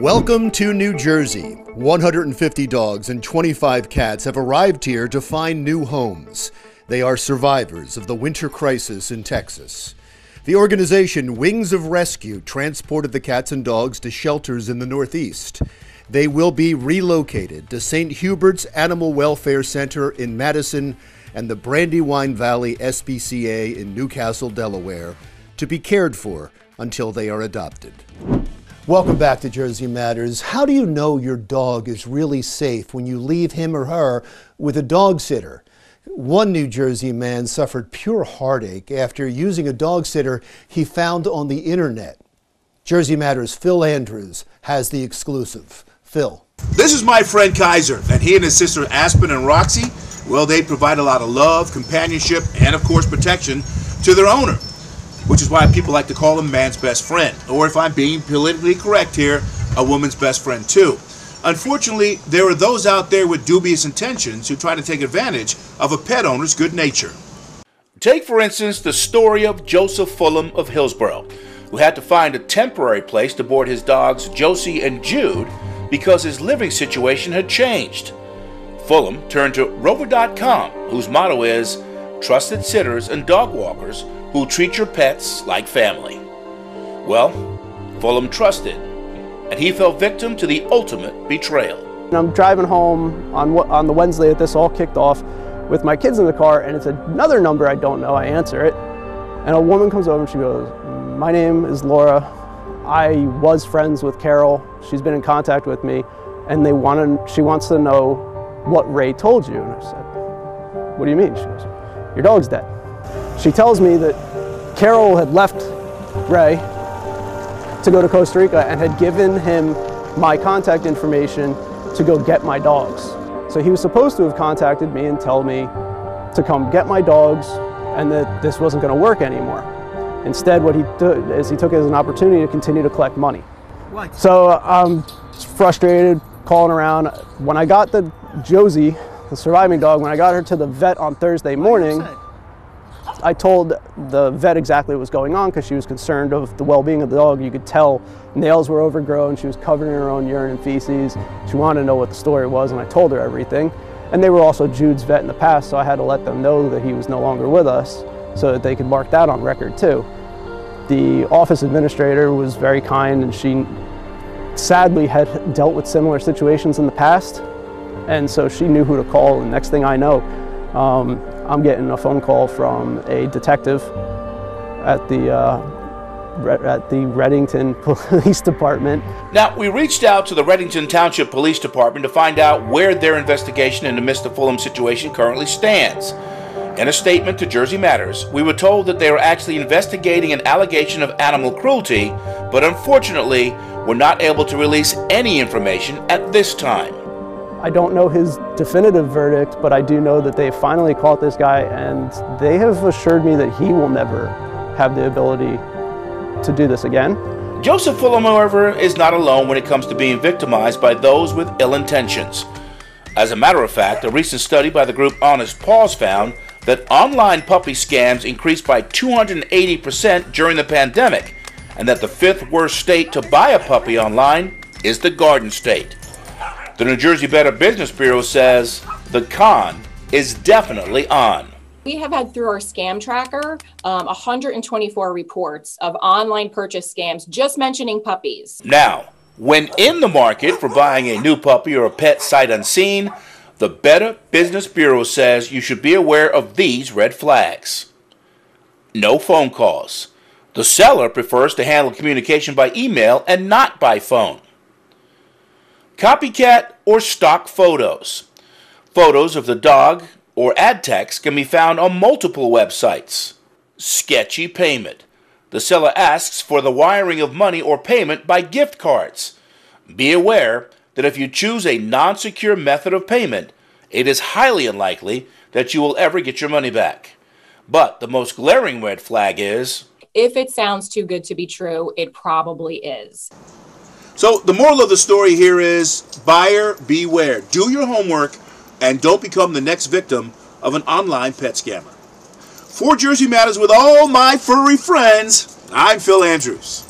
Welcome to New Jersey. 150 dogs and 25 cats have arrived here to find new homes. They are survivors of the winter crisis in Texas. The organization Wings of Rescue transported the cats and dogs to shelters in the Northeast. They will be relocated to St. Hubert's Animal Welfare Center in Madison and the Brandywine Valley SPCA in Newcastle, Delaware, to be cared for until they are adopted. Welcome back to Jersey Matters. How do you know your dog is really safe when you leave him or her with a dog sitter? One New Jersey man suffered pure heartache after using a dog sitter he found on the internet. Jersey Matters' Phil Andrews has the exclusive. Phil. This is my friend Kaiser, and he and his sister Aspen and Roxy, well, they provide a lot of love, companionship, and of course protection to their owner, which is why people like to call him man's best friend, or if I'm being politically correct here, a woman's best friend too. Unfortunately, there are those out there with dubious intentions who try to take advantage of a pet owner's good nature. Take, for instance, the story of Joseph Fulham of Hillsborough, who had to find a temporary place to board his dogs Josie and Jude because his living situation had changed. Fulham turned to Rover.com, whose motto is, "Trusted sitters and dog walkers who treat your pets like family." Well, Fulham trusted, and he fell victim to the ultimate betrayal. I'm driving home on the Wednesday that this all kicked off with my kids in the car, and it's another number I don't know. I answer it, and a woman comes over and she goes, "My name is Laura. I was friends with Carol. She's been in contact with me, and she wants to know what Ray told you." And I said, "What do you mean?" She goes, "Your dog's dead." She tells me that Carol had left Ray to go to Costa Rica and had given him my contact information to go get my dogs. So he was supposed to have contacted me and tell me to come get my dogs and that this wasn't going to work anymore. Instead, what he did is he took it as an opportunity to continue to collect money. What? So I'm frustrated, calling around. When I got the Josie, the surviving dog, when I got her to the vet on Thursday morning, I told the vet exactly what was going on because she was concerned of the well-being of the dog. You could tell nails were overgrown. She was covered in her own urine and feces. She wanted to know what the story was, and I told her everything. And they were also Jude's vet in the past, so I had to let them know that he was no longer with us so that they could mark that on record too. The office administrator was very kind, and she sadly had dealt with similar situations in the past, and so she knew who to call. And next thing I know, I'm getting a phone call from a detective at the Reddington Police Department. Now, we reached out to the Reddington Township Police Department to find out where their investigation into Mr. Fulham's situation currently stands. In a statement to Jersey Matters, we were told that they were actually investigating an allegation of animal cruelty, but unfortunately were not able to release any information at this time. I don't know his definitive verdict, but I do know that they finally caught this guy, and they have assured me that he will never have the ability to do this again. Joseph Fulham, however, is not alone when it comes to being victimized by those with ill intentions. As a matter of fact, a recent study by the group Honest Paws found that online puppy scams increased by 280% during the pandemic, and that the fifth worst state to buy a puppy online is the Garden State. The New Jersey Better Business Bureau says the con is definitely on. We have had through our scam tracker 124 reports of online purchase scams, just mentioning puppies. Now, when in the market for buying a new puppy or a pet sight unseen, the Better Business Bureau says you should be aware of these red flags. No phone calls. The seller prefers to handle communication by email and not by phone. Copycat or stock photos. Photos of the dog or ad text can be found on multiple websites. Sketchy payment. The seller asks for the wiring of money or payment by gift cards. Be aware that if you choose a non-secure method of payment, it is highly unlikely that you will ever get your money back. But the most glaring red flag is, if it sounds too good to be true, it probably is. So the moral of the story here is, buyer beware. Do your homework and don't become the next victim of an online pet scammer. For Jersey Matters with all my furry friends, I'm Phil Andrews.